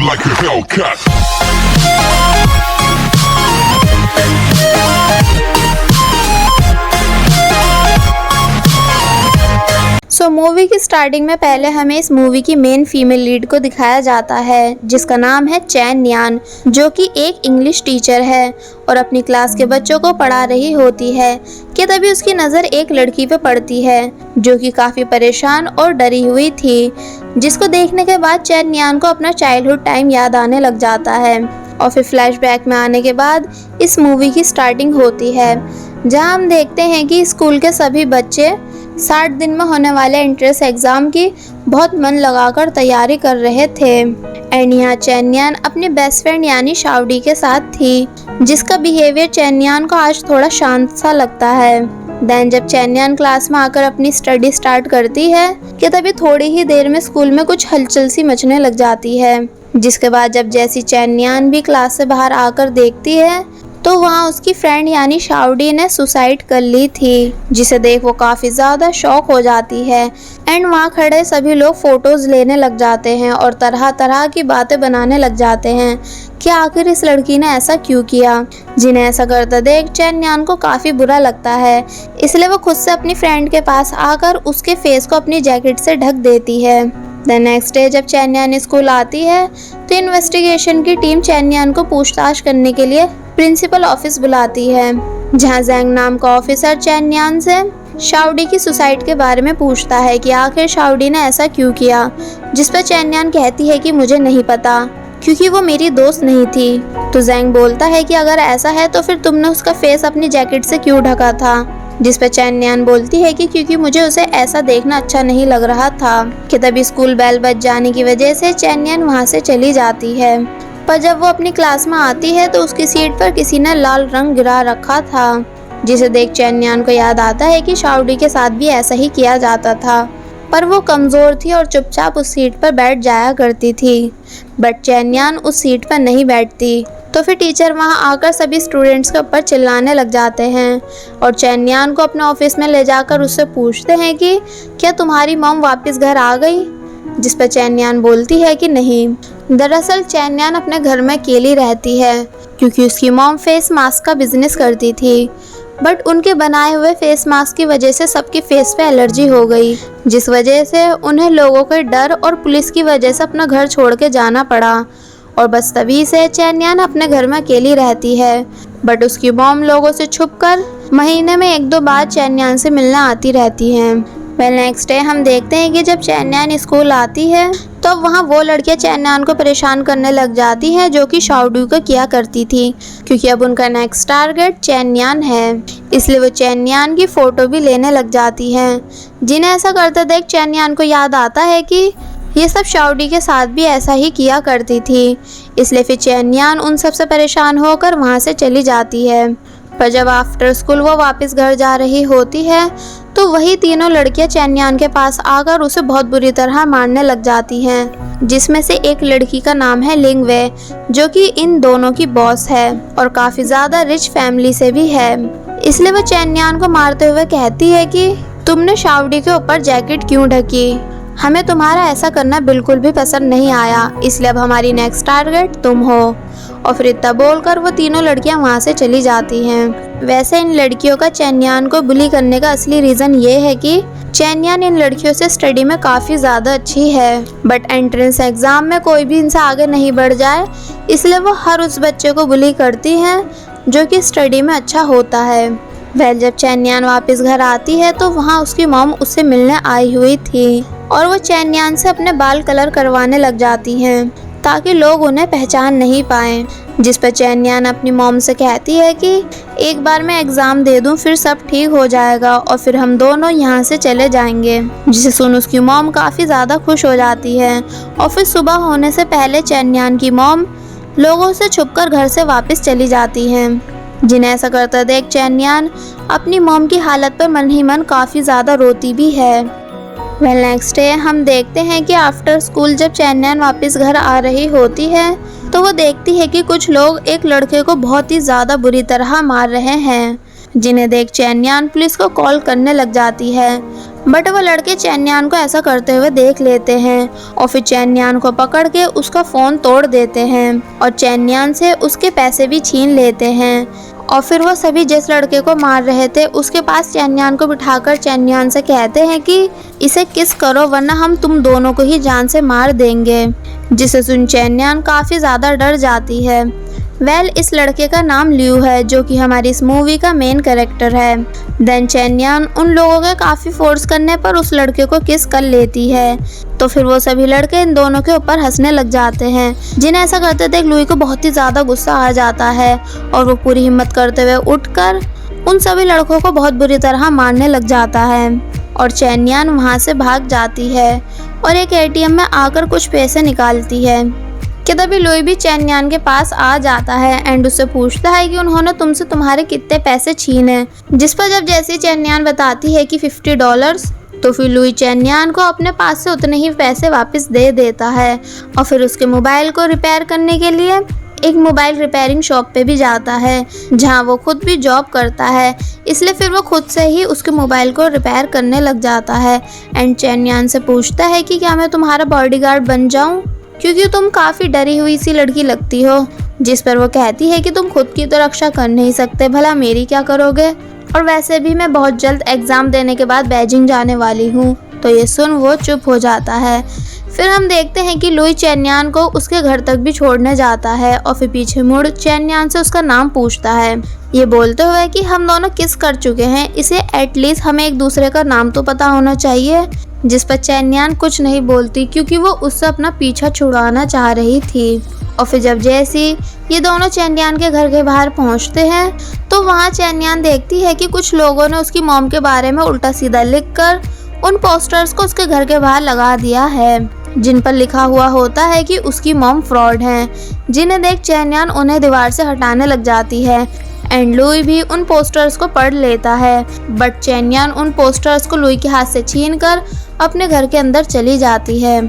like a Hellcat. Movie की starting में पहले हमें इस मूवी की मेन फीमेल लीड को दिखाया जाता है, जिसका नाम है चैन यान, जो कि एक इंग्लिश टीचर है और अपनी क्लास के बच्चों को पढ़ा रही होती है कि तभी उसकी नज़र एक लड़की पे पड़ती है जो कि काफ़ी परेशान और डरी हुई थी, जिसको देखने के बाद चैन यान को अपना चाइल्डहुड टाइम याद आने लग जाता है। और फिर फ्लैशबैक में आने के बाद इस मूवी की स्टार्टिंग होती है, जहां हम देखते हैं कि स्कूल के सभी बच्चे 60 दिन में होने वाले एंट्रेंस एग्ज़ाम की बहुत मन लगाकर तैयारी कर रहे थे। एंड यहाँ चैन यान अपनी बेस्ट फ्रेंड यानी शाओडी के साथ थी, जिसका बिहेवियर चैन यान को आज थोड़ा शांत सा लगता है। देन जब चैन यान क्लास में आकर अपनी स्टडी स्टार्ट करती है कि तभी थोड़ी ही देर में स्कूल में कुछ हलचल सी मचने लग जाती है, जिसके बाद जब जैसी चैन यान भी क्लास से बाहर आकर देखती है तो वहाँ उसकी फ्रेंड यानी शाओडी ने सुसाइड कर ली थी, जिसे देख वो काफ़ी ज़्यादा शॉक हो जाती है। एंड वहाँ खड़े सभी लोग फ़ोटोज़ लेने लग जाते हैं और तरह तरह की बातें बनाने लग जाते हैं कि आखिर इस लड़की ने ऐसा क्यों किया। जिन्हें ऐसा करते देख चैन यान को काफ़ी बुरा लगता है, इसलिए वो खुद से अपनी फ्रेंड के पास आकर उसके फेस को अपनी जैकेट से ढक देती है। द नेक्स्ट डे जब चैन यान स्कूल आती है तो इन्वेस्टिगेशन की टीम चैन यान को पूछताछ करने के लिए प्रिंसिपल ऑफिस बुलाती है, जहां जैंग नाम का ऑफिसर चैन यान से शाओडी की सुसाइड के बारे में पूछता है कि आखिर शाओडी ने ऐसा क्यों किया, जिस पर चैन यान कहती है कि मुझे नहीं पता क्योंकि वो मेरी दोस्त नहीं थी। तो जैंग बोलता है कि अगर ऐसा है तो फिर तुमने उसका फेस अपनी जैकेट से क्यों ढका था, जिस पर चैन यान बोलती है कि क्योंकि मुझे उसे ऐसा देखना अच्छा नहीं लग रहा था। कि तभी स्कूल बेल बज जाने की वजह से चैन यान वहाँ से चली जाती है, पर जब वो अपनी क्लास में आती है तो उसकी सीट पर किसी ने लाल रंग गिरा रखा था, जिसे देख चैन यान को याद आता है कि शाओडी के साथ भी ऐसा ही किया जाता था, पर वो कमज़ोर थी और चुपचाप उस सीट पर बैठ जाया करती थी। बट चैन यान उस सीट पर नहीं बैठती, तो फिर टीचर वहां आकर सभी स्टूडेंट्स के ऊपर चिल्लाने लग जाते हैं और चैन यान को अपने ऑफिस में ले जाकर उससे पूछते हैं कि क्या तुम्हारी मॉम वापस घर आ गई, जिस पर चैन यान बोलती है कि नहीं। दरअसल चैन यान अपने घर में अकेली रहती है क्योंकि उसकी मॉम फेस मास्क का बिजनेस करती थी, बट उनके बनाए हुए फेस मास्क की वजह से सबके फेस पे एलर्जी हो गई, जिस वजह से उन्हें लोगों के डर और पुलिस की वजह से अपना घर छोड़ के जाना पड़ा। और बस तभी से चैन यान अपने घर में अकेली रहती है, बट उसकी मॉम लोगों से छुपकर महीने में 1-2 बार चैन यान से मिलने आती रहती हैं। वेल नेक्स्ट डे हम देखते हैं कि जब चैन यान स्कूल आती है तो वहाँ वो लड़कियाँ चैन यान को परेशान करने लग जाती हैं जो कि शाओडी को किया करती थी, क्योंकि अब उनका नेक्स्ट टारगेट चैन यान है, इसलिए वो चैन यान की फ़ोटो भी लेने लग जाती हैं। जिन्हें ऐसा करते देख चैन यान को याद आता है कि ये सब शाओडी के साथ भी ऐसा ही किया करती थी, इसलिए फिर चैन यान उन सब से परेशान होकर वहाँ से चली जाती है। पर जब आफ्टर स्कूल वो वापस घर जा रही होती है तो वही तीनों लड़कियां चैन यान के पास आकर उसे बहुत बुरी तरह मारने लग जाती हैं, जिसमें से एक लड़की का नाम है लिंग वे, जो कि इन दोनों की बॉस है और काफ़ी ज़्यादा रिच फैमिली से भी है। इसलिए वो चैन यान को मारते हुए कहती है कि तुमने शाओडी के ऊपर जैकेट क्यों ढकी, हमें तुम्हारा ऐसा करना बिल्कुल भी पसंद नहीं आया, इसलिए अब हमारी नेक्स्ट टारगेट तुम हो। और फिर इतना बोलकर वो तीनों लड़कियां वहां से चली जाती हैं। वैसे इन लड़कियों का चैन यान को बुली करने का असली रीज़न ये है कि चैन यान इन लड़कियों से स्टडी में काफ़ी ज़्यादा अच्छी है, बट एंट्रेंस एग्ज़ाम में कोई भी इनसे आगे नहीं बढ़ जाए, इसलिए वो हर उस बच्चे को बुली करती हैं जो कि स्टडी में अच्छा होता है। वेल जब चैन यान वापस घर आती है तो वहाँ उसकी मॉम उससे मिलने आई हुई थी और वो चैन यान से अपने बाल कलर करवाने लग जाती हैं ताकि लोग उन्हें पहचान नहीं पाएं, जिस पर चैन यान अपनी मॉम से कहती है कि एक बार मैं एग्ज़ाम दे दूं फिर सब ठीक हो जाएगा और फिर हम दोनों यहाँ से चले जाएंगे। जिसे सुन उसकी मॉम काफ़ी ज़्यादा खुश हो जाती है और फिर सुबह होने से पहले चैन यान की मॉम लोगों से छुपकर घर से वापस चली जाती हैं। जिन्हें ऐसा करता देख चैन यान अपनी मॉम की हालत पर मन ही मन काफ़ी ज़्यादा रोती भी है। वेल नेक्स्ट डे हम देखते हैं कि आफ्टर स्कूल जब चैन यान वापस घर आ रही होती है तो वो देखती है कि कुछ लोग एक लड़के को बहुत ही ज़्यादा बुरी तरह मार रहे हैं, जिन्हें देख चैन यान पुलिस को कॉल करने लग जाती है। बट वो लड़के चैन्यान को ऐसा करते हुए देख लेते हैं और फिर चैन्यान को पकड़ के उसका फ़ोन तोड़ देते हैं और चैन्यान से उसके पैसे भी छीन लेते हैं। और फिर वो सभी जिस लड़के को मार रहे थे उसके पास चैन्यान को बिठाकर चैन्यान से कहते हैं कि इसे किस करो वरना हम तुम दोनों को ही जान से मार देंगे, जिसे सुन चैन्यान काफ़ी ज़्यादा डर जाती है। इस लड़के का नाम ल्यू है जो कि हमारी इस मूवी का मेन कैरेक्टर है। देन चैन्यान उन लोगों के काफ़ी फोर्स करने पर उस लड़के को किस कर लेती है। तो फिर वो सभी लड़के इन दोनों के ऊपर हंसने लग जाते हैं, जिन्हें ऐसा करते देख लुई को बहुत ही ज़्यादा गुस्सा आ जाता है और वो पूरी हिम्मत करते हुए उठकर उन सभी लड़कों को बहुत बुरी तरह मारने लग जाता है और चैन्यान वहाँ से भाग जाती है और एक एटीएम में आकर कुछ पैसे निकालती है कि तभी लुई भी चैन्यान के पास आ जाता है एंड उससे पूछता है कि उन्होंने तुमसे तुम्हारे कितने पैसे छीने, जिस पर जब जैसे चैन्यान बताती है कि $50, तो फिर लुई चैन्यान को अपने पास से उतने ही पैसे वापस दे देता है और फिर उसके मोबाइल को रिपेयर करने के लिए एक मोबाइल रिपेयरिंग शॉप पे भी जाता है जहां वो खुद भी जॉब करता है, इसलिए फिर वो खुद से ही उसके मोबाइल को रिपेयर करने लग जाता है एंड चैन्यान से पूछता है कि क्या मैं तुम्हारा बॉडीगार्ड बन जाऊं, क्योंकि तुम काफ़ी डरी हुई सी लड़की लगती हो। जिस पर वो कहती है कि तुम खुद की तो रक्षा कर नहीं सकते, भला मेरी क्या करोगे, और वैसे भी मैं बहुत जल्द एग्ज़ाम देने के बाद बीजिंग जाने वाली हूँ। तो ये सुन वो चुप हो जाता है। फिर हम देखते हैं कि लुई चैन्यान को उसके घर तक भी छोड़ने जाता है और फिर पीछे मुड़ चैन्यान से उसका नाम पूछता है, ये बोलते हुए कि हम दोनों किस कर चुके हैं, इसे एटलीस्ट हमें एक दूसरे का नाम तो पता होना चाहिए। जिस पर चैन्यान कुछ नहीं बोलती क्योंकि वो उससे अपना पीछा छुड़ाना चाह रही थी। और फिर जब जैसे ये दोनों चैन्यान के घर के बाहर पहुंचते हैं तो वहाँ चैन्यान देखती है कि कुछ लोगों ने उसकी मॉम के बारे में उल्टा सीधा लिखकर उन पोस्टर्स को उसके घर के बाहर लगा दिया है, जिन पर लिखा हुआ होता है कि उसकी मॉम फ्रॉड है, जिन्हें देख चैन्यान उन्हें दीवार से हटाने लग जाती है एंड लुई भी उन पोस्टर्स को पढ़ लेता है। बट चैन्यान उन पोस्टर्स को लुई के हाथ से छीनकर अपने घर के अंदर चली जाती है,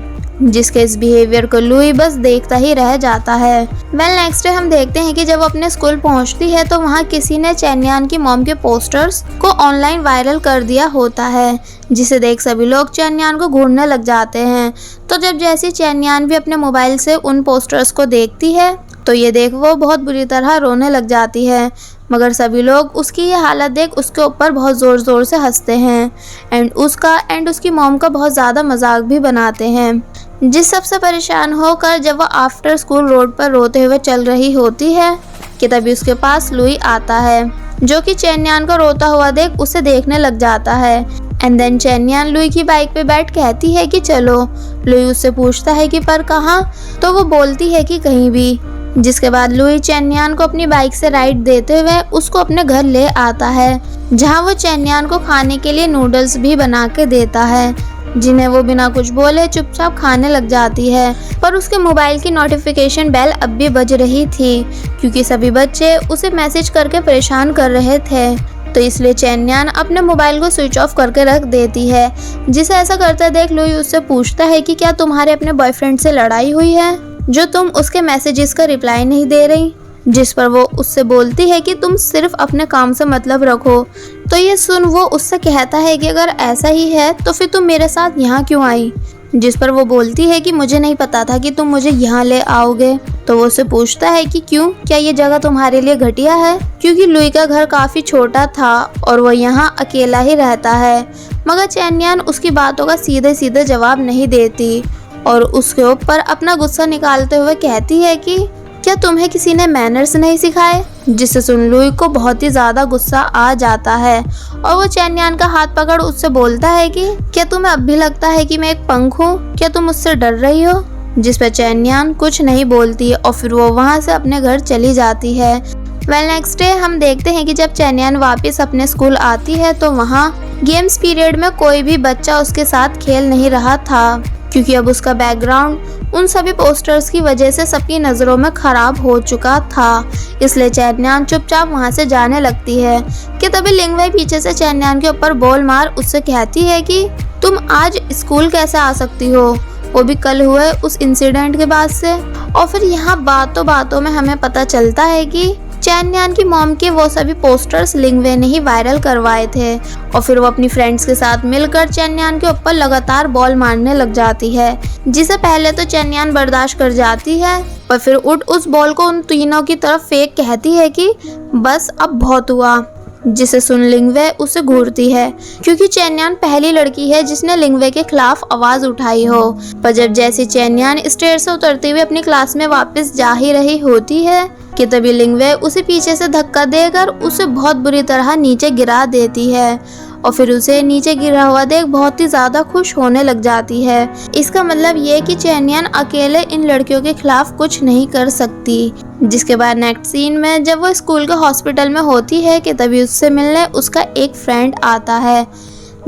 जिसके इस बिहेवियर को लुई बस देखता ही रह जाता है। नेक्स्ट डे हम देखते हैं कि जब वो अपने स्कूल पहुंचती है तो वहां किसी ने चैन्यान की मॉम के पोस्टर्स को ऑनलाइन वायरल कर दिया होता है, जिसे देख सभी लोग चैन्यान को घूरने लग जाते हैं। तो जब जैसी चैन्यान भी अपने मोबाइल से उन पोस्टर्स को देखती है तो ये देख वो बहुत बुरी तरह रोने लग जाती है, मगर सभी लोग उसकी ये हालत देख उसके ऊपर बहुत ज़ोर ज़ोर से हंसते हैं एंड उसकी मॉम का बहुत ज़्यादा मजाक भी बनाते हैं। जिस सबसे परेशान होकर जब वो आफ्टर स्कूल रोड पर रोते हुए चल रही होती है कि तभी उसके पास लुई आता है, जो कि चैन्यान को रोता हुआ देख उसे देखने लग जाता है एंड देन चैन्यान लुई की बाइक पे बैठ कहती है कि चलो। लुई उससे पूछता है कि पर कहाँ, तो वो बोलती है कि कहीं भी, जिसके बाद लुई चैन्यान को अपनी बाइक से राइड देते हुए उसको अपने घर ले आता है, जहां वो चैन्यान को खाने के लिए नूडल्स भी बना के देता है, जिन्हें वो बिना कुछ बोले चुपचाप खाने लग जाती है। पर उसके मोबाइल की नोटिफिकेशन बेल अब भी बज रही थी क्योंकि सभी बच्चे उसे मैसेज करके परेशान कर रहे थे, तो इसलिए चैन्यान अपने मोबाइल को स्विच ऑफ करके रख देती है। जिसे ऐसा करते देख लुई उससे पूछता है कि क्या तुम्हारे अपने बॉयफ्रेंड से लड़ाई हुई है जो तुम उसके मैसेजेस का रिप्लाई नहीं दे रही, जिस पर वो उससे बोलती है कि तुम सिर्फ अपने काम से मतलब रखो। तो ये सुन वो उससे कहता है कि अगर ऐसा ही है तो फिर तुम मेरे साथ यहाँ क्यों आई, जिस पर वो बोलती है कि मुझे नहीं पता था कि तुम मुझे यहाँ ले आओगे। तो वो उससे पूछता है कि क्यों, क्या ये जगह तुम्हारे लिए घटिया है, क्योंकि लुई का घर काफ़ी छोटा था और वो यहाँ अकेला ही रहता है। मगर चैन्यान उसकी बातों का सीधे सीधे जवाब नहीं देती और उसके ऊपर अपना गुस्सा निकालते हुए कहती है कि क्या तुम्हें किसी ने मैनर्स नहीं सिखाए, जिससे सुन लुई को बहुत ही ज़्यादा गुस्सा आ जाता है और वो चैन्यान का हाथ पकड़ उससे बोलता है कि क्या तुम्हें अब भी लगता है कि मैं एक पंख हूँ, क्या तुम मुझसे डर रही हो, जिस पर चैन्यान कुछ नहीं बोलती और फिर वो वहाँ से अपने घर चली जाती है। नेक्स्ट डे हम देखते हैं कि जब चैन्यान वापस अपने स्कूल आती है तो वहाँ गेम्स पीरियड में कोई भी बच्चा उसके साथ खेल नहीं रहा था, क्योंकि अब उसका बैकग्राउंड उन सभी पोस्टर्स की वजह से सबकी नज़रों में ख़राब हो चुका था। इसलिए चैन्यान चुपचाप वहाँ से जाने लगती है कि तभी लिंगवई पीछे से चैन्यान के ऊपर बॉल मार उससे कहती है कि तुम आज स्कूल कैसे आ सकती हो, वो भी कल हुए उस इंसिडेंट के बाद से। और फिर यहाँ बातों बातों में हमें पता चलता है कि चैन्यान की मॉम के वो सभी पोस्टर्स लिंगवे ने ही वायरल करवाए थे और फिर वो अपनी फ्रेंड्स के साथ मिलकर चैन्यान के ऊपर लगातार बॉल मारने लग जाती है, जिसे पहले तो चैन्यान बर्दाश्त कर जाती है पर फिर उठ उस बॉल को उन तीनों की तरफ फेंक कहती है कि बस अब बहुत हुआ, जिसे सुन लिंगवे उसे घूरती है क्योंकि चैन्यान पहली लड़की है जिसने लिंगवे के खिलाफ आवाज उठाई हो। पर जब जैसे चैन्यान स्टेयर से उतरते हुए अपनी क्लास में वापस जा ही रही होती है कि तभी लिंगवे उसे पीछे से धक्का देकर उसे बहुत बुरी तरह नीचे गिरा देती है और फिर उसे नीचे गिरा हुआ देख बहुत ही ज्यादा खुश होने लग जाती है। इसका मतलब ये कि चैन्यान अकेले इन लड़कियों के खिलाफ कुछ नहीं कर सकती। जिसके बाद नेक्स्ट सीन में जब वो स्कूल के हॉस्पिटल में होती है कि तभी उससे मिलने उसका एक फ्रेंड आता है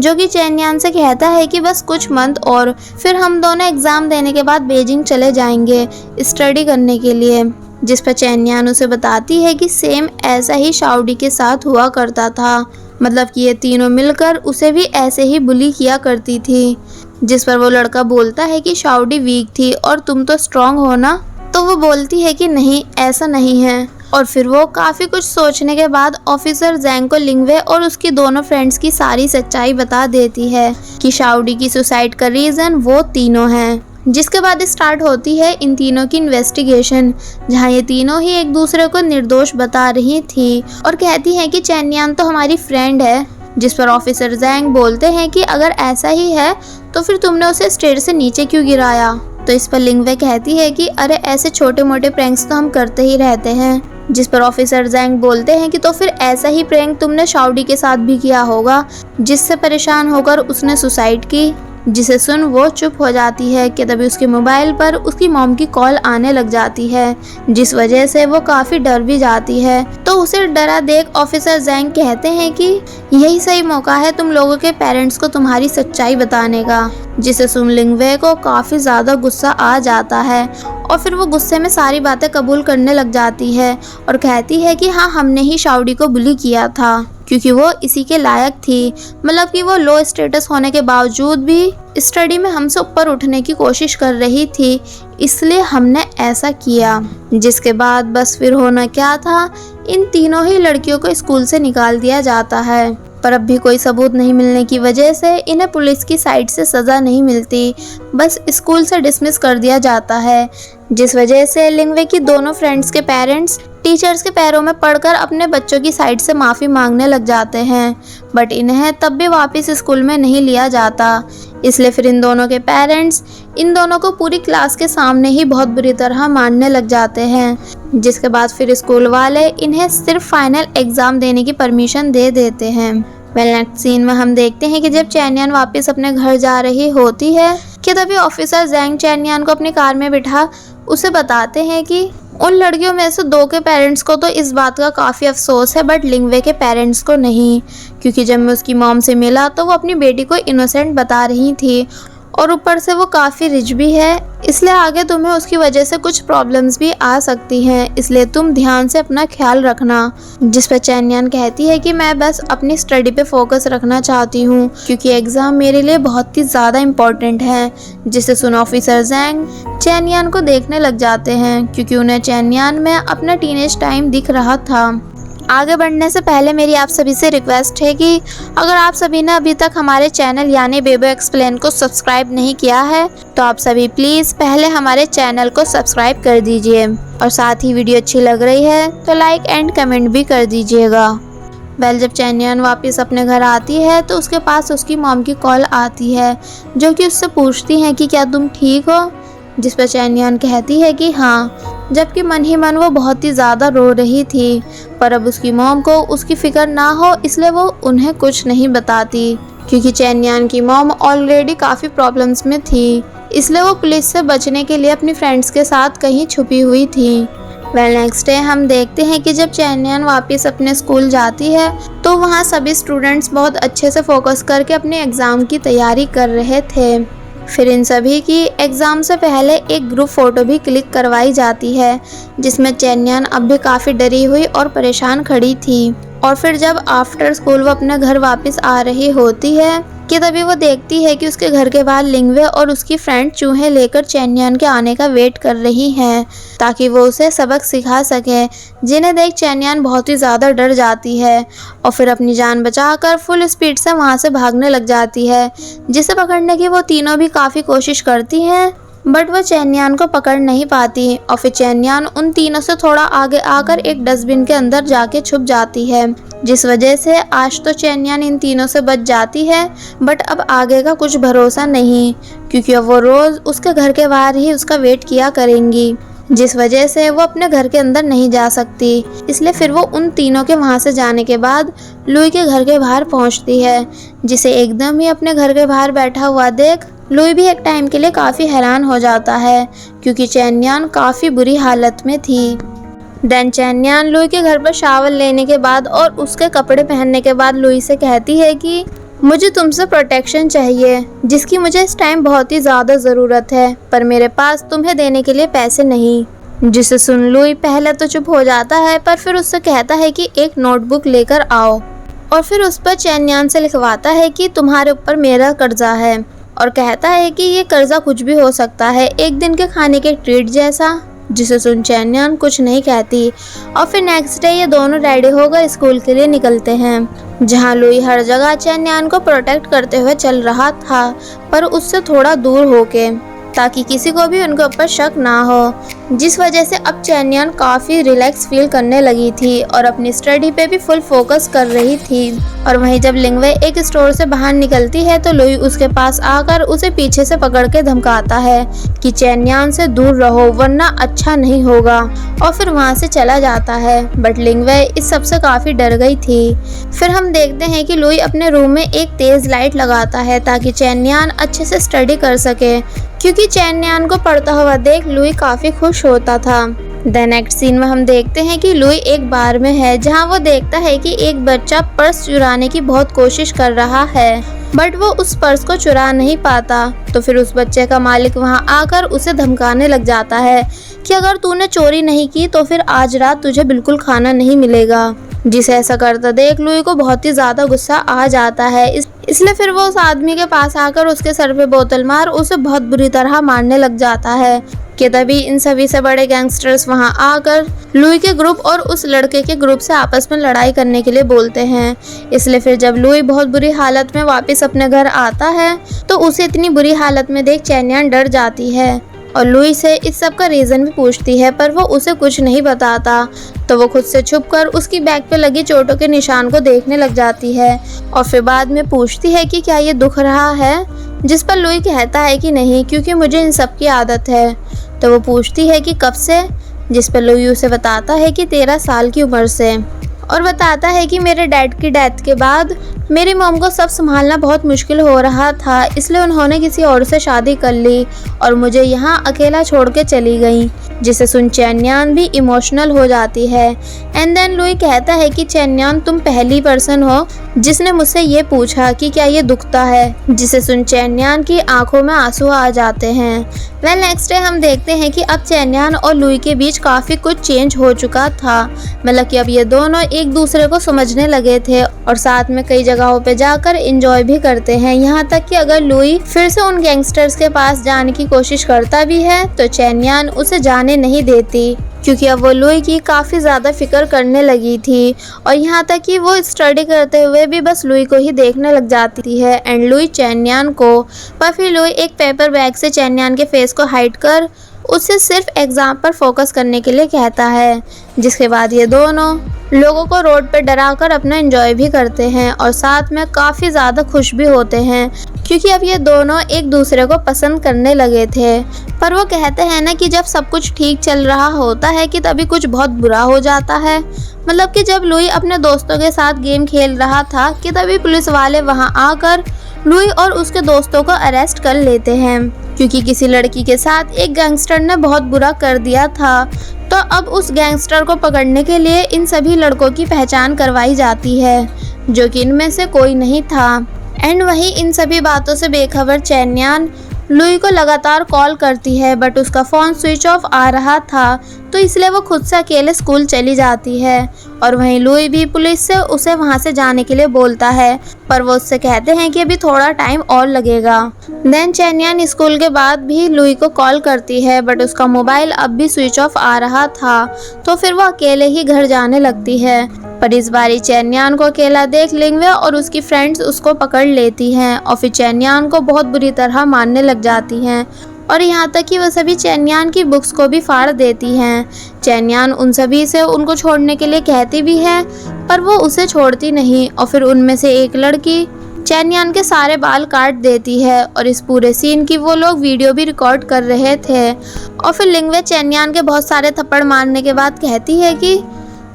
जो कि चैन्यान से कहता है कि बस कुछ मंथ और फिर हम दोनों एग्जाम देने के बाद बीजिंग चले जाएंगे स्टडी करने के लिए। जिस पर चैन्यान उसे बताती है कि सेम ऐसा ही शाओडी के साथ हुआ करता था, मतलब कि ये तीनों मिलकर उसे भी ऐसे ही बुली किया करती थी। जिस पर वो लड़का बोलता है कि शाओडी वीक थी और तुम तो स्ट्रांग हो ना, तो वो बोलती है कि नहीं ऐसा नहीं है। और फिर वो काफ़ी कुछ सोचने के बाद ऑफिसर जैंग को लिंगवे और उसकी दोनों फ्रेंड्स की सारी सच्चाई बता देती है कि शाओडी की सुसाइड का रीज़न वो तीनों हैं। जिसके बाद स्टार्ट होती है इन तीनों की इन्वेस्टिगेशन, जहाँ ये तीनों ही एक दूसरे को निर्दोष बता रही थी और कहती हैं कि चैन्यान तो हमारी फ्रेंड है। जिस पर ऑफिसर जैंग बोलते हैं कि अगर ऐसा ही है तो फिर तुमने उसे स्टेयर से नीचे क्यों गिराया। तो इस पर लिंगवे कहती है कि अरे ऐसे छोटे मोटे प्रैंक्स तो हम करते ही रहते हैं। जिस पर ऑफिसर जैंग बोलते हैं कि तो फिर ऐसा ही प्रैंक तुमने शाओडी के साथ भी किया होगा जिससे परेशान होकर उसने सुसाइड की। जिसे सुन वो चुप हो जाती है कि तभी उसके मोबाइल पर उसकी मॉम की कॉल आने लग जाती है, जिस वजह से वो काफ़ी डर भी जाती है। तो उसे डरा देख ऑफिसर जैंग कहते हैं कि यही सही मौका है तुम लोगों के पेरेंट्स को तुम्हारी सच्चाई बताने का। जिसे सुन लिंगवे को काफ़ी ज़्यादा गुस्सा आ जाता है और फिर वो गुस्से में सारी बातें कबूल करने लग जाती है और कहती है कि हाँ हमने ही शाओडी को बुली किया था क्योंकि वो इसी के लायक थी, मतलब कि वो लो स्टेटस होने के बावजूद भी स्टडी में हमसे ऊपर उठने की कोशिश कर रही थी, इसलिए हमने ऐसा किया। जिसके बाद बस फिर होना क्या था, इन तीनों ही लड़कियों को स्कूल से निकाल दिया जाता है। पर अब भी कोई सबूत नहीं मिलने की वजह से इन्हें पुलिस की साइड से सज़ा नहीं मिलती, बस स्कूल से डिसमिस कर दिया जाता है। जिस वजह से लिंगवे की दोनों फ्रेंड्स के पेरेंट्स टीचर्स के पैरों में पड़कर अपने बच्चों की साइड से माफ़ी मांगने लग जाते हैं, बट इन्हें तब भी वापस स्कूल में नहीं लिया जाता। इसलिए फिर इन दोनों के पेरेंट्स इन दोनों को पूरी क्लास के सामने ही बहुत बुरी तरह मारने लग जाते हैं। जिसके बाद फिर स्कूल वाले इन्हें सिर्फ फाइनल एग्ज़ाम देने की परमिशन दे देते हैं। नेक्स्ट सीन में हम देखते हैं कि जब चैन्यान वापस अपने घर जा रही होती है कि तभी ऑफिसर जैंग चैन्यान को अपनी कार में बिठा उसे बताते हैं कि उन लड़कियों में से दो के पेरेंट्स को तो इस बात का काफ़ी अफसोस है बट लिंगवे के पेरेंट्स को नहीं, क्योंकि जब मैं उसकी मॉम से मिला तो वो अपनी बेटी को इनोसेंट बता रही थी और ऊपर से वो काफ़ी रिच भी है, इसलिए आगे तुम्हें उसकी वजह से कुछ प्रॉब्लम्स भी आ सकती हैं, इसलिए तुम ध्यान से अपना ख्याल रखना। जिस पर चैन्यान कहती है कि मैं बस अपनी स्टडी पे फोकस रखना चाहती हूँ क्योंकि एग्ज़ाम मेरे लिए बहुत ही ज़्यादा इम्पोर्टेंट है। जिसे सुन ऑफिसर जैंग चैन्यान को देखने लग जाते हैं क्योंकि उन्हें चैन्यान में अपना टीनेज टाइम दिख रहा था। आगे बढ़ने से पहले मेरी आप सभी से रिक्वेस्ट है कि अगर आप सभी ने अभी तक हमारे चैनल यानी बेबो एक्सप्लेन को सब्सक्राइब नहीं किया है तो आप सभी प्लीज़ पहले हमारे चैनल को सब्सक्राइब कर दीजिए और साथ ही वीडियो अच्छी लग रही है तो लाइक एंड कमेंट भी कर दीजिएगा। जब चैन्यान वापस अपने घर आती है तो उसके पास उसकी मॉम की कॉल आती है जो कि उससे पूछती हैं कि क्या तुम ठीक हो। जिस पर चैन्यान कहती है कि हाँ, जबकि मन ही मन वो बहुत ही ज़्यादा रो रही थी, पर अब उसकी मॉम को उसकी फ़िक्र ना हो इसलिए वो उन्हें कुछ नहीं बताती क्योंकि चैन्यान की मॉम ऑलरेडी काफ़ी प्रॉब्लम्स में थी, इसलिए वो पुलिस से बचने के लिए अपनी फ्रेंड्स के साथ कहीं छुपी हुई थी। नेक्स्ट डे हम देखते हैं कि जब चैन्यान वापस अपने स्कूल जाती है तो वहाँ सभी स्टूडेंट्स बहुत अच्छे से फोकस करके अपने एग्ज़ाम की तैयारी कर रहे थे। फिर इन सभी की एग्ज़ाम से पहले एक ग्रुप फ़ोटो भी क्लिक करवाई जाती है जिसमें चैन्यान अब भी काफ़ी डरी हुई और परेशान खड़ी थी और फिर जब आफ्टर स्कूल वो अपने घर वापस आ रही होती है कि तभी वो देखती है कि उसके घर के बाहर लिंगवे और उसकी फ्रेंड चूहे लेकर चैन्यान के आने का वेट कर रही हैं ताकि वो उसे सबक सिखा सके, जिन्हें देख चैन्यान बहुत ही ज़्यादा डर जाती है और फिर अपनी जान बचाकर फुल स्पीड से वहाँ से भागने लग जाती है, जिसे पकड़ने की वो तीनों भी काफ़ी कोशिश करती हैं बट वो चैन्यान को पकड़ नहीं पाती और फिर चैन्यान उन तीनों से थोड़ा आगे आकर एक डस्टबिन के अंदर जाके छुप जाती है, जिस वजह से आज तो चैन्यान इन तीनों से बच जाती है बट अब आगे का कुछ भरोसा नहीं, क्योंकि अब वो रोज़ उसके घर के बाहर ही उसका वेट किया करेंगी, जिस वजह से वो अपने घर के अंदर नहीं जा सकती। इसलिए फिर वो उन तीनों के वहाँ से जाने के बाद लुई के घर के बाहर पहुँचती है, जिसे एकदम ही अपने घर के बाहर बैठा हुआ देख लुई भी एक टाइम के लिए काफ़ी हैरान हो जाता है, क्योंकि चैन्यान काफ़ी बुरी हालत में थी। देन चैन्यान लुई के घर पर शावर लेने के बाद और उसके कपड़े पहनने के बाद लुई से कहती है कि मुझे तुमसे प्रोटेक्शन चाहिए, जिसकी मुझे इस टाइम बहुत ही ज़्यादा ज़रूरत है, पर मेरे पास तुम्हें देने के लिए पैसे नहीं। जिसे सुन लुई पहले तो चुप हो जाता है, पर फिर उससे कहता है कि एक नोटबुक लेकर आओ और फिर उस पर चैन्यान से लिखवाता है कि तुम्हारे ऊपर मेरा कर्जा है और कहता है कि ये कर्जा कुछ भी हो सकता है, एक दिन के खाने के ट्रीट जैसा। जिसे सुन चैन्यान कुछ नहीं कहती और फिर नेक्स्ट डे ये दोनों रेडी होकर स्कूल के लिए निकलते हैं, जहां लुई हर जगह चैन्यान को प्रोटेक्ट करते हुए चल रहा था, पर उससे थोड़ा दूर होके, ताकि किसी को भी उनके ऊपर शक ना हो, जिस वजह से अब चैन्यान काफ़ी रिलैक्स फील करने लगी थी और अपनी स्टडी पे भी फुल फोकस कर रही थी। और वहीं जब लिंगवे एक स्टोर से बाहर निकलती है तो लुई उसके पास आकर उसे पीछे से पकड़ के धमकाता है कि चैन्यान से दूर रहो वरना अच्छा नहीं होगा, और फिर वहाँ से चला जाता है। बट लिंगवे इस सब से काफ़ी डर गई थी। फिर हम देखते हैं कि लुई अपने रूम में एक तेज़ लाइट लगाता है ताकि चैन्यान अच्छे से स्टडी कर सके, क्योंकि चैन्यान को पढ़ता हुआ देख लुई काफ़ी खुश होता था। द नेक्स्ट सीन में हम देखते हैं कि लुई एक बार में है, जहां वो देखता है कि एक बच्चा पर्स चुराने की बहुत कोशिश कर रहा है, बट वो उस पर्स को चुरा नहीं पाता। तो फिर उस बच्चे का मालिक वहां आकर उसे धमकाने लग जाता है कि अगर तूने चोरी नहीं की तो फिर आज रात तुझे बिल्कुल खाना नहीं मिलेगा। जिसे ऐसा करता देख लुई को बहुत ही ज़्यादा गुस्सा आ जाता है, इसलिए फिर वो उस आदमी के पास आकर उसके सर पे बोतल मार उसे बहुत बुरी तरह मारने लग जाता है कि तभी इन सभी से बड़े गैंगस्टर्स वहां आकर लुई के ग्रुप और उस लड़के के ग्रुप से आपस में लड़ाई करने के लिए बोलते हैं। इसलिए फिर जब लुई बहुत बुरी हालत में वापस अपने घर आता है तो उसे इतनी बुरी हालत में देख चैन्यान डर जाती है और लुई से इस सब का रीज़न भी पूछती है, पर वो उसे कुछ नहीं बताता। तो वो खुद से छुपकर उसकी बैक पे लगी चोटों के निशान को देखने लग जाती है और फिर बाद में पूछती है कि क्या ये दुख रहा है, जिस पर लुई कहता है कि नहीं, क्योंकि मुझे इन सब की आदत है। तो वो पूछती है कि कब से, जिस पर लुई उसे बताता है कि 13 साल की उम्र से, और बताता है कि मेरे डैड की डेथ के बाद मेरी मॉम को सब संभालना बहुत मुश्किल हो रहा था, इसलिए उन्होंने किसी और से शादी कर ली और मुझे यहाँ अकेला छोड़ के चली गई। जिसे सुन चैन्यान भी इमोशनल हो जाती है। एंड देन लुई कहता है कि चैन्यान तुम पहली पर्सन हो जिसने मुझसे ये पूछा कि क्या ये दुखता है। जिसे सुन चैन्यान की आंखों में आंसू आ जाते हैं। वेल नेक्स्ट डे हम देखते हैं कि अब चैन्यान और लुई के बीच काफ़ी कुछ चेंज हो चुका था, मतलब कि अब ये दोनों एक दूसरे को समझने लगे थे और साथ में कई जगहों पे जाकर एंजॉय भी करते हैं। यहाँ तक कि अगर लुई फिर से उन गैंगस्टर्स के पास जाने की कोशिश करता भी है तो चैन्यान उसे जाने नहीं देती, क्योंकि अब वो लुई की काफ़ी ज़्यादा फिक्र करने लगी थी और यहाँ तक कि वो स्टडी करते हुए भी बस लुई को ही देखने लग जाती है एंड लुई चैन्यान को। पर फिर लुई एक पेपर बैग से चैन्यान के फेस को हाइड कर उसे सिर्फ एग्ज़ाम पर फोकस करने के लिए कहता है, जिसके बाद ये दोनों लोगों को रोड पर डराकर अपना एंजॉय भी करते हैं और साथ में काफ़ी ज़्यादा खुश भी होते हैं, क्योंकि अब ये दोनों एक दूसरे को पसंद करने लगे थे। पर वो कहते हैं ना कि जब सब कुछ ठीक चल रहा होता है कि तभी कुछ बहुत बुरा हो जाता है। मतलब कि जब लुई अपने दोस्तों के साथ गेम खेल रहा था कि तभी पुलिस वाले वहाँ आकर लुई और उसके दोस्तों को अरेस्ट कर लेते हैं, क्योंकि किसी लड़की के साथ एक गैंगस्टर ने बहुत बुरा कर दिया था। तो अब उस गैंगस्टर को पकड़ने के लिए इन सभी लड़कों की पहचान करवाई जाती है, जो कि इनमें से कोई नहीं था। एंड वहीं इन सभी बातों से बेखबर चैन्यान लुई को लगातार कॉल करती है बट उसका फ़ोन स्विच ऑफ आ रहा था, तो इसलिए वो खुद से अकेले स्कूल चली जाती है। और वहीं लुई भी पुलिस से उसे वहां से जाने के लिए बोलता है, पर वो उससे कहते हैं कि अभी थोड़ा टाइम और लगेगा। देन चेन यान स्कूल के बाद भी लुई को कॉल करती है बट उसका मोबाइल अब भी स्विच ऑफ आ रहा था, तो फिर वो अकेले ही घर जाने लगती है। पर इस बारी चेन यान को अकेला देख लिंगवे और उसकी फ्रेंड्स उसको पकड़ लेती हैं और फिर चेन यान को बहुत बुरी तरह मारने लग जाती हैं, और यहाँ तक कि वह सभी चेन यान की बुक्स को भी फाड़ देती हैं। चेन यान उन सभी से उनको छोड़ने के लिए कहती भी है, पर वो उसे छोड़ती नहीं और फिर उनमें से एक लड़की चेन यान के सारे बाल काट देती है, और इस पूरे सीन की वो लोग वीडियो भी रिकॉर्ड कर रहे थे। और फिर लिंगवे चेन यान के बहुत सारे थप्पड़ मारने के बाद कहती है कि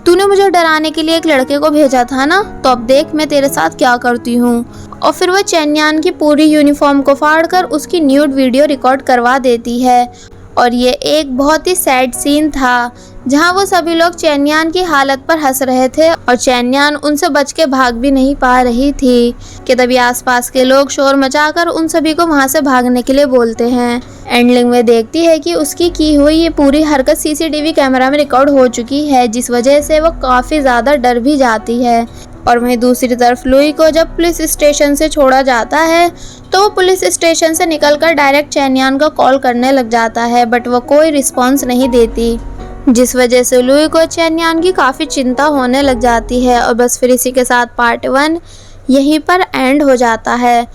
तूने मुझे डराने के लिए एक लड़के को भेजा था ना, तो अब देख मैं तेरे साथ क्या करती हूँ। और फिर वह चेन यान की पूरी यूनिफॉर्म को फाड़कर उसकी न्यूड वीडियो रिकॉर्ड करवा देती है। और ये एक बहुत ही सैड सीन था जहाँ वो सभी लोग चेन यान की हालत पर हंस रहे थे और चेन यान उनसे बच के भाग भी नहीं पा रही थी कि तभी आसपास के लोग शोर मचाकर उन सभी को वहाँ से भागने के लिए बोलते हैं। एंडलिंग में देखती है कि उसकी की हुई ये पूरी हरकत सीसीटीवी कैमरा में रिकॉर्ड हो चुकी है, जिस वजह से वो काफ़ी ज़्यादा डर भी जाती है। और वहीं दूसरी तरफ लुई को जब पुलिस स्टेशन से छोड़ा जाता है तो वो पुलिस स्टेशन से निकलकर डायरेक्ट चेन यान को कॉल करने लग जाता है, बट वो कोई रिस्पॉन्स नहीं देती, जिस वजह से लुई को चेन यान की काफ़ी चिंता होने लग जाती है। और बस फिर इसी के साथ पार्ट 1 यहीं पर एंड हो जाता है।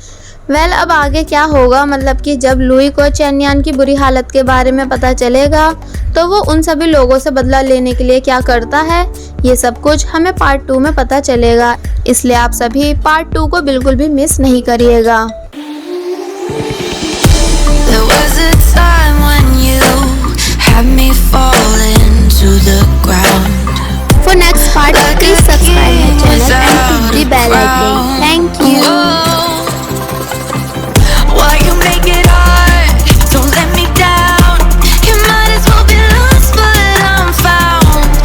अब आगे क्या होगा, मतलब कि जब लुई को चेन यान की बुरी हालत के बारे में पता चलेगा तो वो उन सभी लोगों से बदला लेने के लिए क्या करता है, ये सब कुछ हमें पार्ट 2 में पता चलेगा। इसलिए आप सभी पार्ट 2 को बिल्कुल भी मिस नहीं करिएगा। There was a time when you had me falling to the ground. For next part,